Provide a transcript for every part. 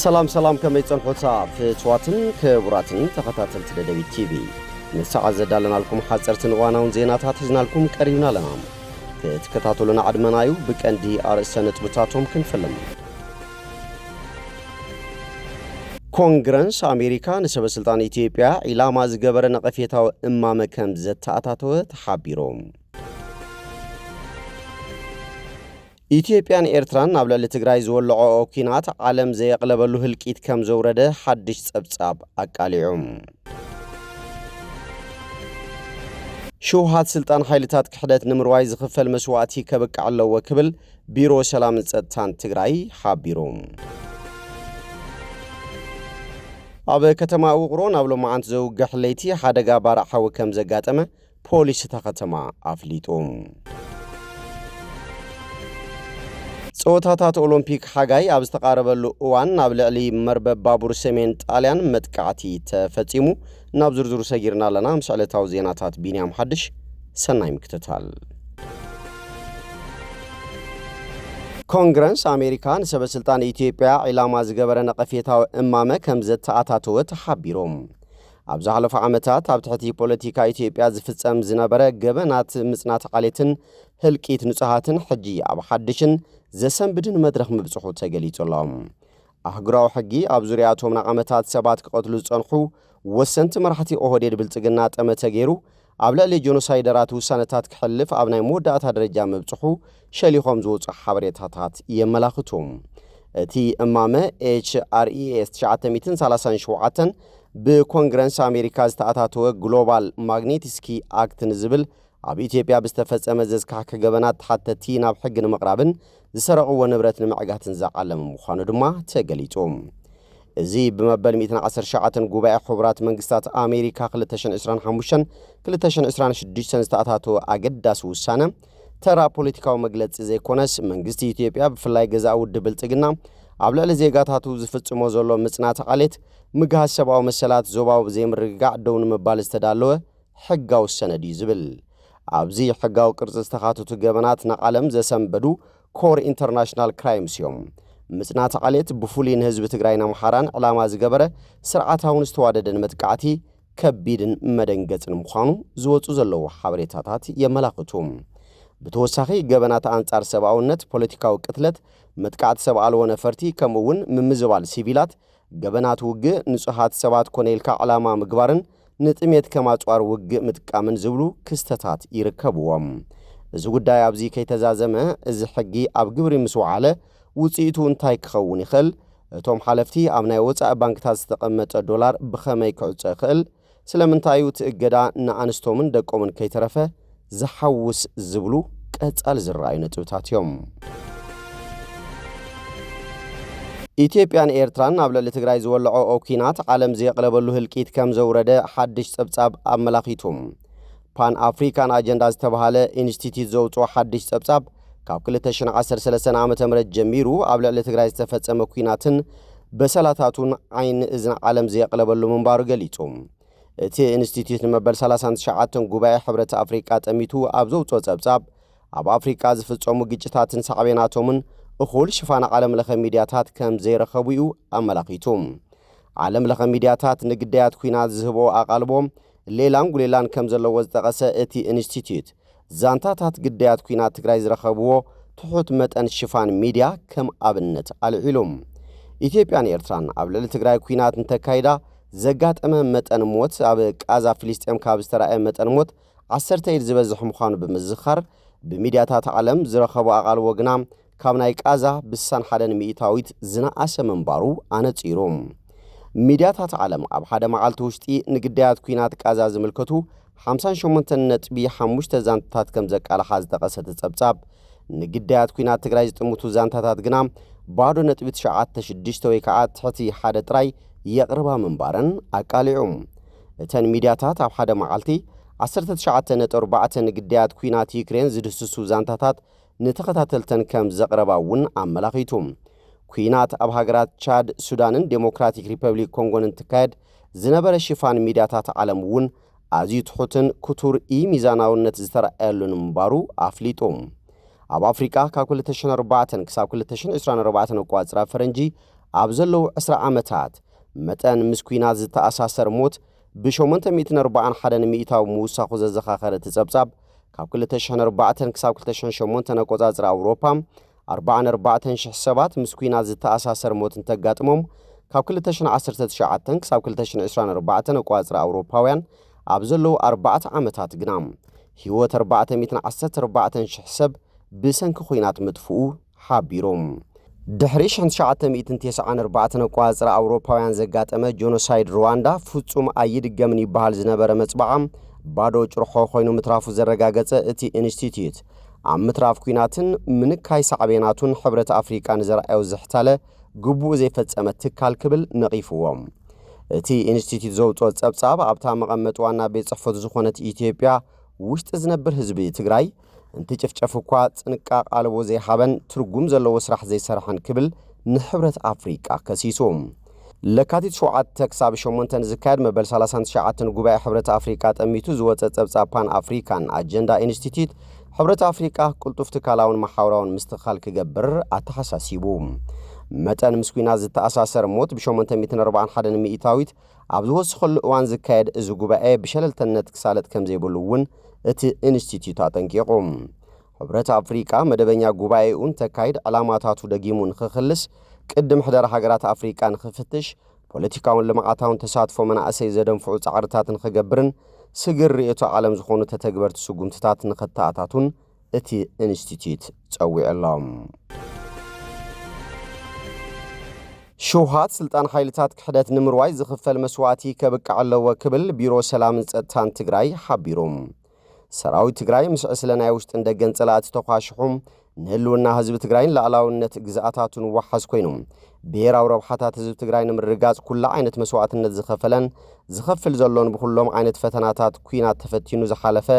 ሰላም ከመይ ጸንሖታ ፍትዋትን ክቡራትን ተኸታተልቲ ደደቢት ቲቪ ንሰዓት ዘዳለናልኩም ሓጸርትን እዋናውን ዜናታት ሒዝናልኩም ቀሪብና ኣለና ክትከታተሉና ዓድመናዩ ብቀንዲ ኣርእስተ ነጥብታቶም ክንፈልም ኮንግረስ ኣሜሪካ ንሰበስልጣን ኢትዮጵያ ኢላማ ዝገበረ ነቐፌታዊ እማመ ከም ዘተኣታተወ ተሓቢሮም ኢትዮጵያን ኤርትራን ናብ ልዕሊ ትግራይ ዝወልዖ ኩናት ዓለም ዘየቕለበሉ ህልቂት ከም ዘውረደ ሓድሽ ጸብጻብ ኣቃሊዑም ሸውሃት ስልጣን ሓይልታት ክሕደት ንምርዋይ ዝኽፈል መስዋዕቲ ከበቅዕ ኣለዎ ክብል ቢሮ ሰላምን ጸጥታን ትግራይ ሓቢሮም ኣብ ከተማ ውቕሮ ናብ ሎማዓንቲ ዘውግሕ ለይቲ ሓደጋ ባራዕ ሓዊ ከም ዘጋጠመ ፖሊስ እታ ከተማ ኣፍሊጦም ጾታታት ኦሎምፒክ ሓጋይ ኣብ ዝተቃረበሉ እዋን ናብ ልዕሊ መርበብ ባቡር ሰሜን ጣልያን መጥቃዕቲ ተፈጺሙ ናብ ዝርዝሩ ሰጊርና ኣለና ምስ ዕለታዊ ዜናታት ቢንያም ሓድሽ ሰናይ ምክትታል ኮንግረስ ኣሜሪካ ንሰበስልጣን ኢትዮጵያ ኢላማ ዝገበረ ነቐፌታዊ እማመ ከም ዘተኣታተወ ተሓቢሮም ኣብ ዝሓለፉ ዓመታት ኣብ ትሕቲ ፖለቲካ ኢትዮጵያ ዝፍጸም ዝነበረ ገበናት ምጽናት ዓሌትን ህልቂት ንጹሃትን ሕጂ ኣብ ሓድሽን ዘሰንብድን መድረኽ ምብጽሑ ተገሊጹሎም ኣህጉራዊ ሕጊ ኣብ ዙርያቶም ንዓመታት ሰባት ክቐትሉ ዝጸንሑ ወሰንቲ መራሕቲ ኦህዴድ ብልጽግና ጠመተ ገይሩ ኣብ ልዕሊ ጆኖሳይደራት ውሳነታት ክሕልፍ ኣብ ናይ መወዳእታ ደረጃ ምብጽሑ ሸሊኾም ዝወፁ ሓበሬታታት የመላኽቱ እቲ እማመ HRES 937 ብኮንግረስ ኣሜሪካ ዝተኣታተወ ግሎባል ማግኔቲስኪ ኣክት ንዝብል ኣብ ኢትዮጵያ ብዝተፈጸመ ዘዝካሕኪ ገበናት ተሓተቲ ናብ ሕጊ ንምቕራብን ዝሰረቕዎ ንብረት ንምዕጋትን ዝዓለመ ምዃኑ ድማ ተገሊጹ እዚ ብመበል 119 ጉባኤ ሕቡራት መንግስታት ኣሜሪካ 2025-2026 ዝተኣታተወ ኣገዳሲ ውሳነ ተራ ፖለቲካዊ መግለጺ ዘይኮነስ መንግስቲ ኢትዮጵያ ብፍላይ ገዛኢ ውድብ ብልጽግና ኣብ ልዕሊ ዜጋታቱ ዝፍጽሞ ዘሎ ምጽናት ዓሌት ምግሃዝ ሰብኣዊ መሰላት ዞባዊ ዘይምርግጋዕ ደው ንምባል ዝተዳለወ ሕጋዊ ሰነድ እዩ ዝብል ኣብዚ ሕጋዊ ቅርፂ ዝተኻተቱ ገበናት ንዓለም ዘሰንበዱ ኮር ኢንተርናሽናል ክራይምስ እዮም ምጽናት ዓሌት ብፍሉይ ንህዝቢ ትግራይን ኣምሓራን ዕላማ ዝገበረ ስርዓታውን ዝተዋደደን መጥቃዕቲ ከቢድን መደንገጽን ምዃኑ ዝወፁ ዘለዉ ሓበሬታታት የመላኽቱ ብተወሳኺ ገበናት ኣንጻር ሰብኣውነት ፖለቲካዊ ቅትለት መጥቃዕቲ ሰብ ኣልቦ ነፈርቲ ከምኡውን ምምዝባል ሲቪላት ገበናት ውግእ ንጹሃት ሰባት ኮነ ኢልካ ዕላማ ምግባርን ንጥሜት ከማጽዋር ውግእ ምጥቃምን ዝብሉ ክስተታት ይርከብዎም እዚ ጉዳይ ኣብዚ ከይተዛዘመ እዚ ሕጊ ኣብ ግብሪ ምስ ወዓለ ውጽኢቱ እንታይ ክኸውን ይኽእል እቶም ሓለፍቲ ኣብ ናይ ወጻኢ ባንክታት ዝተቐመጠ ዶላር ብኸመይ ክዕፀ ይኽእል ስለምንታዩ ትእገዳ ንኣንስቶምን ደቆምን ከይተረፈ ዝሓውስ ዝብሉ ቀጻል ዝረኣዩ ነጥብታት እዮም ኢትዮጵያን ኤርትራን ኣብ ልዕሊ ትግራይ ዝወልዖ ኩናት ዓለም ዘየቕለበሉ ህልቂት ከም ዘውረደ ሓድሽ ጸብጻብ ኣመላኺቱም ፓን ኣፍሪካን ኣጀንዳ ዝተባሃለ ኢንስቲትዩት ዘውፅኦ ሓድሽ ጸብጻብ ካብ 2013 ዓ.ም ጀሚሩ ኣብ ልዕሊ ትግራይ ዝተፈጸመ ኩናትን በሰላታቱን ዓይኒ እዝኒ ዓለም ዘየቕለበሉ ምንባሩ ገሊጹ እቲ ኢንስቲትዩት ንመበል 39 ጉባኤ ሕብረት ኣፍሪካ ጠሚቱ ኣብ ዘውፅኦ ጸብጻብ ኣብ ኣፍሪካ ዝፍጸሙ ግጭታትን ሳዕቤናቶምን እኹል ሽፋን ዓለም ለኸ ሚድያታት ከም ዘይረኸቡ እዩ ኣመላኺቱ ዓለም ለኸ ሚድያታት ንግዳያት ኩናት ዝህቦ ኣቓልቦም ሌላን ጉሌላን ከም ዘለዎ ዝጠቐሰ እቲ ኢንስቲትዩት ዛንታታት ግዳያት ኩናት ትግራይ ዝረኸብዎ ትሑት መጠን ሽፋን ሚድያ ከም ኣብነት ኣልዒሎም ኢትዮጵያን ኤርትራን ኣብ ልዕሊ ትግራይ ኩናት እንተካይዳ ዘጋጠመ መጠን ሞት ኣብ ቃዛ ፍልስጤም ካብ ዝተረኣየ መጠን ሞት 10 ኢድ ዝበዝሕ ምዃኑ ብምዝኻር ብሚድያታት ዓለም ዝረኸቡ ኣቓልቦ ግና ካብ ናይ ቃዛ ብሳን ሓደን ሚእታዊት ዝነኣሰ መንባሩ ኣነጺሮም ሚድያታት ዓለም ኣብ ሓደ መዓልቲ ውሽጢ ንግዳያት ኩናት ቃዛ ዝምልከቱ 58.5 ዛንታታት ከም ዘቃልሓ ዝጠቐሰት ጸብጻብ ንግዳያት ኩናት ትግራይ ዝጥምቱ ዛንታታት ግና ባዶ ነጥቢ 96 ወይ ከዓ ትሕቲ ሓደ ጥራይ የቕርባ መንባረን ኣቃሊዑም እተን ሚድያታት ኣብ ሓደ መዓልቲ 19.4 ንግዳያት ኩናት ዩክሬን ዝድስሱ ዛንታታት ንተኸታተልተን ከም ዘቕረባ እውን ኣመላኺቱ ኩናት ኣብ ሃገራት ቻድ ሱዳንን ዴሞክራቲክ ሪፐብሊክ ኮንጎን እንትካየድ ዝነበረ ሽፋን ሚድያታት ዓለም እውን ኣዝዩ ትሑትን ክቱር ሚዛናውነት ዝተረኣየሉን ምንባሩ ኣፍሊጦም ኣብ ኣፍሪካ ካብ 2004 ክሳብ 2024 ቋጽራ ፈረንጂ ኣብዘለው 10 ዓመታት መጠን ምስኩናት ዝተኣሳሰር ሞት ብ841 ሚእታዊ ምውሳኹ ዘዘኻኸረ ትጸብጻብ ካብ 2004 ክሳብ 2008 ነቆጻጽር ኣውሮፓ 44,000 ሰባት ምስኩናት ዝተኣሳሰር ሞት እንተጋጥሞም ካብ 2019 ክሳብ 2024 ነቆጻጽር ኣውሮፓውያን ኣብዘለው 4 ዓመታት ግና ህይወት 414,000 ሰብ ብሰንኪ ኩናት ምጥፍኡ ሓቢሮም ድሕሪ 1994 ነቆጻጽር ኣውሮፓውያን ዘጋጠመ ጆኖሳይድ ሩዋንዳ ፍጹም ኣይድገምን ይበሃል ዝነበረ መጽባዓ ባዶ ጭርሖ ኮይኑ ምትራፉ ዘረጋገጸ እቲ ኢንስቲትዩት ኣብ ምትራፍ ኩናትን ምንካይ ሳዕቤናቱን ሕብረት ኣፍሪቃን ዘርአዮ ዝሕታለ ግቡእ ዘይፈጸመ ትካል ክብል ነቒፍዎም እቲ ኢንስቲትዩት ዘውፅኦ ጸብጻብ ኣብታ መቐመጥ ዋና ቤት ጽሕፈቱ ዝኾነት ኢትዮጵያ ውሽጢ ዝነብር ህዝቢ ትግራይ እንትጭፍጨፍ እኳ ጽንቃቕ ኣልቦ ዘይሃበን ትርጉም ዘለዎ ስራሕ ዘይሰርሐን ክብል ንሕብረት ኣፍሪቃ ከሲሶም ለካቲት 7 ክሳብ 8 ዝካየድ መበል 39 ጉባኤ ሕብረት ኣፍሪቃ ጠሚቱ ዝወፀ ጸብጻብ ፓን ኣፍሪካን ኣጀንዳ ኢንስቲትዩት ሕብረት ኣፍሪቃ ቁልጡፍ ትካላውን ማሕበራውን ምስትኽኻል ክገብር ኣተሓሳሲቡ መጠን ምስኩናት ዝተኣሳሰር ሞት ብ841 ሚእታዊት ኣብ ዝወስኸሉ እዋን ዝካየድ እዚ ጉባኤ ብሸለልተነት ክሳለጥ ከም ዘይብሉ እውን እቲ ኢንስቲትዩት ኣጠንቂቖም ሕብረት ኣፍሪቃ መደበኛ ጉባኤኡን ተካይድ ዕላማታቱ ደጊሙ ንኽኽልስ ቅድም ሕደራ ሃገራት ኣፍሪቃ ንኽፍትሽ ፖለቲካውን ልምዓታውን ተሳትፎ መናእሰይ ዘደንፍዑ ጻዕርታትን ክገብርን ስግር ርእየቶ ዓለም ዝኾኑ ተተግበርቲ ስጉምትታት ንኸተኣታቱን እቲ ኢንስቲትዩት ጸዊዕሎም ሸውሃት ስልጣን ኃይልታት ክሕደት ንምርዋይ ዝኽፈል መስዋዕቲ ከብቅዕ ኣለዎ ክብል ቢሮ ሰላምን ጸጥታን ትግራይ ሓቢሮም ሰራዊት ትግራይ ምስ ዕስለናይ ውሽጥን ደገን ጸላእቲ ተኳሽሑም ንህልውና ህዝቢ ትግራይን ላዕላውነት ግዝኣታቱን ወሓዝ ኮይኖም ብሄራዊ ረብሓታት ህዝቢ ትግራይ ንምርጋጽ ኩላ ዓይነት መስዋዕትነት ዝኸፍል ዘሎን ብኩሎም ዓይነት ፈተናታት ኩናት ተፈቲኑ ዝሓለፈ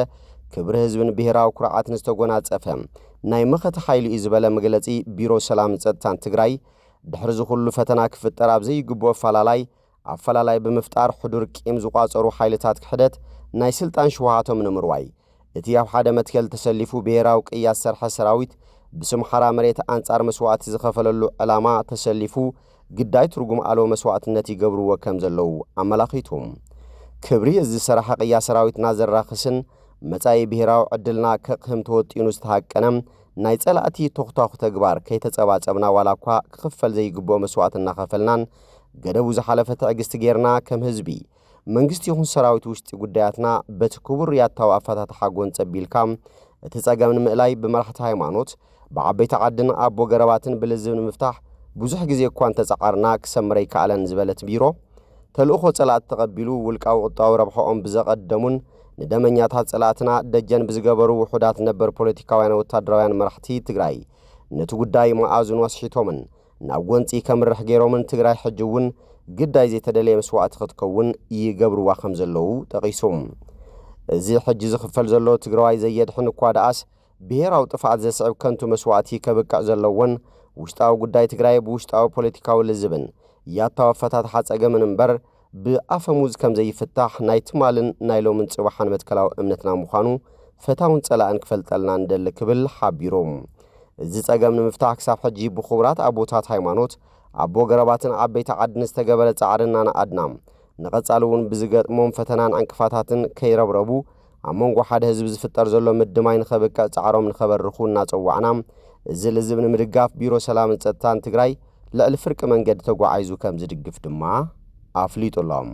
ክብሪ ህዝብን ብሄራዊ ኩርዓትን ዝተጎናጸፈ ናይ መኸተ ሓይሉ እዩ ዝበለ መግለጺ ቢሮ ሰላምን ጸጥታን ትግራይ ድሕሪ ዝኹሉ ፈተና ክፍጠር ኣብ ዘይግብኦ ኣፈላላይ ብምፍጣር ሕዱር ቂም ዝቋጸሩ ኃይልታት ክሕደት ናይ ስልጣን ሸውሃቶም ንምርዋይ እቲ ኣብ ሓደ መትከል ተሰሊፉ ብሄራዊ ቅያስ ሰርሐ ሰራዊት ብስም ሓራ መሬት አንጻር መስዋዕቲ ዝኸፈለሉ ዕላማ ተሰሊፉ ግዳይ ትርጉም ኣልቦ መስዋዕትነት ይገብርዎ ከም ዘለው ኣመላኺቶም ክብሪ እዚ ሰራሐ ቅያስ ሰራዊትና ዘራኽስን መጻኢ ብሄራዊ ዕድልና ከቕህም ተወጢኑ ዝተሃቀነም ናይ ጸላእቲ ተኽታኹ ተግባር ከይተጸባጸብና ዋላ እኳ ክኽፈል ዘይግብኦ መስዋዕት እናኸፈልናን ገደቡ ዝሓለፈ ትዕግስቲ ጌርና ከም ህዝቢ መንግስቲ ይኹን ሰራዊት ውሽጢ ጉዳያትና በቲ ክቡር ያታው ኣፈታት ሓጎን ጸቢልካ እቲ ጸገም ንምእላይ ብመራሕቲ ሃይማኖት ብዓበይቲ ዓድን ኣቦ ገረባትን ብልዝብ ንምፍታሕ ብዙሕ ግዜ እኳ እንተጸዓርና ክሰምረ ይከኣለን ዝበለት ቢሮ ተልእኾ ጸላእቲ ተቐቢሉ ውልቃዊ ቁጣዊ ረብሖኦም ብዘቐደሙን ንደመኛታት ጸላእትና ደጀን ብዝገበሩ ውሑዳት ነበር ፖለቲካውያን ወታደራውያን መራሕቲ ትግራይ ነቲ ጉዳይ መኣዙን ወስሒቶምን ናብ ጎንፂ ከምርሕ ገይሮምን ትግራይ ሕጂ እውን ግዳይ ዘይተደለየ መስዋዕቲ ክትከውን ይገብርዋ ከም ዘለው ጠቒሶም እዚ ሕጂ ዝኽፈል ዘሎ ትግራዋይ ዘየድሕን እኳ ደኣስ ብሄራዊ ጥፍዓት ዘስዕብ ከንቱ መስዋዕቲ ከብቅዕ ዘለዎን ውሽጣዊ ጉዳይ ትግራይ ብውሽጣዊ ፖለቲካዊ ልዝብን ያታው ኣፈታት ሓጸገምን እምበር ብኣፈሙዝ ከም ዘይፍታሕ ናይ ትማልን ናይ ሎምን ጽባሕን መትከላዊ እምነትና ምዃኑ ፈታውን ጸላእን ክፈልጠልና እንደሊ ክብል ሓቢሮም እዚ ጸገም ንምፍታሕ ክሳብ ሕጂ ብኽቡራት ኣቦታት ሃይማኖት ኣቦ ገረባትን ዓበይቲ ዓድን ዝተገበረ ጻዕርና ንኣድና ንቐጻሊ እውን ብዝገጥሞም ፈተናን ዕንቅፋታትን ከይረብረቡ ኣብ መንጎ ሓደ ህዝቢ ዝፍጠር ዘሎ ምድማይ ንኸብቅዕ ጻዕሮም ንኸበርኹ እናጸዋዕና እዚ ልዝብ ንምድጋፍ ቢሮ ሰላምን ጸጥታን ትግራይ ልዕሊ ፍርቂ መንገዲ ተጓዓይዙ ከም ዝድግፍ ድማ ኣፍሊጡሎም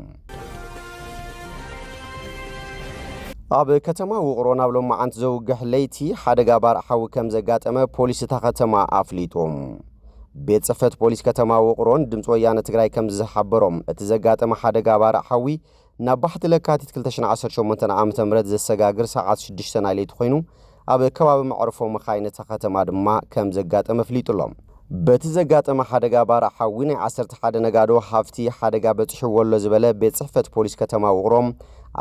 ኣብ ከተማ ውቕሮ ናብ ሎማዓንቲ ዘውግሕ ለይቲ ሓደጋ ባርሓዊ ከም ዘጋጠመ ፖሊስ እታ ከተማ ኣፍሊጦም ቤት ጽሕፈት ፖሊስ ከተማ ውቕሮን ድምፂ ወያነ ትግራይ ከም ዝሓበሮም እቲ ዘጋጠመ ሓደጋ ባርሓዊ ናብ ባሕቲ ለካቲት 2018 ዓ.ም ዘሰጋግር ሰዓት 6 ናይ ለይቲ ኮይኑ ኣብ ከባቢ መዕርፎ መኻይን እታ ከተማ ድማ ከም ዘጋጠመ ኣፍሊጡሎም በቲ ዘጋጠመ ሓደጋ ባርሓዊ ናይ 11 ነጋዶ ሃፍቲ ሓደጋ በጽሕወሎ ዝበለ ቤት ጽሕፈት ፖሊስ ከተማ ውቕሮም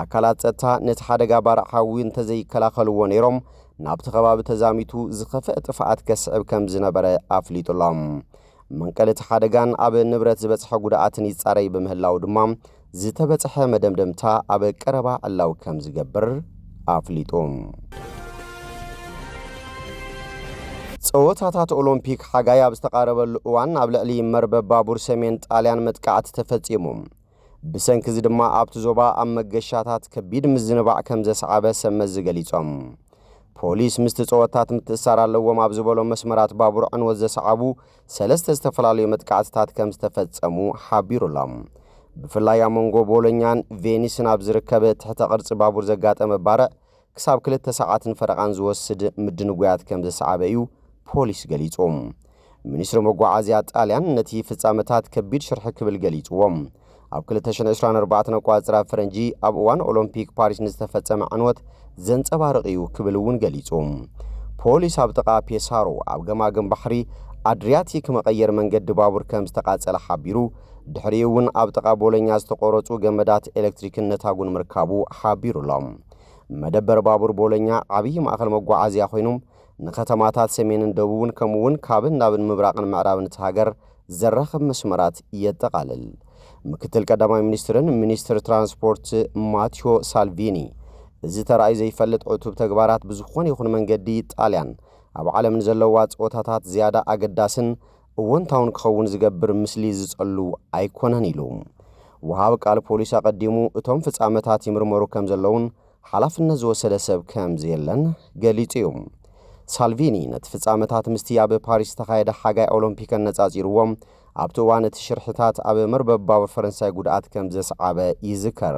ኣካላት ጸጥታ ነቲ ሓደጋ ባርሓዊ እንተዘይከላኸልዎ ነይሮም ናብቲ ከባቢ ተዛሚቱ ዝኸፍአ ጥፍኣት ከስዕብ ከም ዝነበረ ኣፍሊጡሎም መንቀልቲ ሓደጋን ኣብ ንብረት ዝበጽሐ ጉድኣትን ይጻረይ ብምህላው ድማ ዝተበጽሐ መደምደምታ ኣብ ቀረባ ዕላው ከም ዝገብር ኣፍሊጦም ጸወታታት ኦሎምፒክ ሓጋይ ኣብ ዝተቃረበሉ እዋን ኣብ ልዕሊ መርበብ ባቡር ሰሜን ጣልያን መጥቃዕቲ ተፈጺሙ ብሰንኪ እዚ ድማ ኣብቲ ዞባ ኣብ መገሻታት ከቢድ ምዝንባዕ ከም ዘሰዓበ ሰመዝ ገሊጾም ፖሊስ ምስቲ ጸወታት ምትእሳር ኣለዎም ኣብ ዝበሎም መስመራት ባቡር ዕንወት ዘሰዓቡ ሰለስተ ዝተፈላለዩ መጥቃዕትታት ከም ዝተፈጸሙ ሓቢሩሎም ብፍላይ ኣብ መንጎ ቦሎኛን ቬኒስን ኣብ ዝርከበ ትሕተ ቅርጺ ባቡር ዘጋጠመ ባርዕ ክሳብ 2 ሰዓትን ፈረቓን ዝወስድ ምድንጉያት ከም ዘሰዓበ እዩ ፖሊስ ገሊጾም ሚኒስትሪ መጓዓዝያ ጣልያን ነቲ ፍጻመታት ከቢድ ሽርሒ ክብል ገሊጽዎም ኣብ 2024 ቋጽራ ፈረንጂ ኣብ እዋን ኦሎምፒክ ፓሪስ ንዝተፈጸመ ዕንወት ዘንጸባርቕ እዩ ክብል እውን ገሊጾም ፖሊስ ኣብ ጥቓ ፔሳሮ ኣብ ገማግም ባሕሪ ኣድሪያቲክ መቐየር መንገዲ ባቡር ከም ዝተቃጸለ ሓቢሩ ድሕሪ እውን ኣብ ጥቓ ቦሎኛ ዝተቆረጹ ገመዳት ኤሌክትሪክን ነታጉን ምርካቡ ሓቢሩሎም መደበር ባቡር ቦሎኛ ዓብይ ማእኸል መጓዓዝያ ኮይኑም ንከተማታት ሰሜንን ደቡብን ከምኡውን ካብን ናብን ምብራቕን ምዕራብን ሃገር ዘራኽብ መስመራት የጠቃልል ምክትል ቀዳማይ ሚኒስትርን ሚኒስትር ትራንስፖርት ማቴዎ ሳልቪኒ እዚ ተራእይ ዘይፈልጥ ዕቱብ ተግባራት ብዝኾነ ይኹን መንገዲ ጣልያን ኣብ ዓለም ዘለዋ ጸወታታት ዝያዳ ኣገዳስን እወንታውን ክኸውን ዝገብር ምስሊ ዝጸሉ ኣይኮነን ኢሉ ወሃብ ቃል ፖሊስ ኣቀዲሙ እቶም ፍጻመታት ይምርመሩ ከም ዘለውን ሓላፍነት ዝወሰደ ሰብ ከም ዘየለን ገሊጹ እዩ ሳልቪኒ ነቲ ፍጻመታት ምስቲ ኣብ ፓሪስ ተኻየደ ሓጋይ ኦሎምፒክ ነጻጺርዎም ኣብቲ እዋን እቲ ሽርሕታት ኣብ መርበብ ባቡር ፈረንሳይ ጉድኣት ከም ዘሰዓበ ይዝከር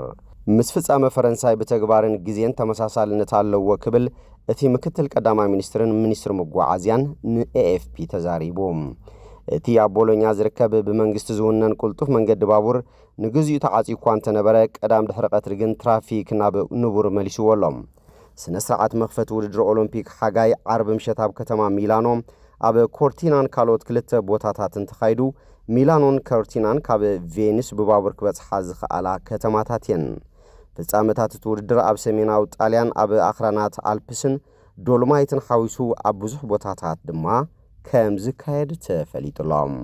ምስ ፍጻመ ፈረንሳይ ብተግባርን ግዜን ተመሳሳልነት ኣለዎ ክብል እቲ ምክትል ቀዳማይ ሚኒስትርን ሚኒስትር መጓዓዝያን ንኤኤፍፒ ተዛሪቦም እቲ ኣብ ቦሎኛ ዝርከብ ብመንግስቲ ዝውነን ቁልጡፍ መንገዲ ባቡር ንግዚኡ ተዓጺ እኳ እንተነበረ ቀዳም ድሕሪ ቀትሪ ግን ትራፊክ ናብ ንቡር መሊስዎሎም ስነ ስርዓት መኽፈቲ ውድድር ኦሎምፒክ ሓጋይ ዓርብ ምሸት ኣብ ከተማ ሚላኖ ኣብ ኮርቲናን ካልኦት ክልተ ቦታታትን ተኻይዱ ሚላኖን ኮርቲናን ካብ ቬኒስ ብባቡር ክበጽሓ ዝኽኣላ ከተማታት እየን ፍጻመታት እቲ ውድድር ኣብ ሰሜናዊ ጣልያን ኣብ ኣኽራናት ኣልፕስን ዶሎማይትን ሓዊሱ ኣብ ብዙሕ ቦታታት ድማ ከም ዝካየድ ተፈሊጡሎም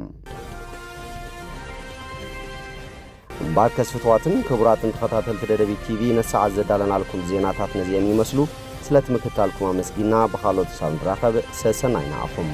እምበር ከስፍትዋትን ክቡራትን ተኸታተልቲ ደደቢት ቲቪ ነሰዓት ዘዳለናልኩም ዜናታት ነዚኦም ይመስሉ ስለት ምክታልኩም ኣመስጊና ብኻልኦት ሳብ ንራኸብ ሰሰናይና ኣኹም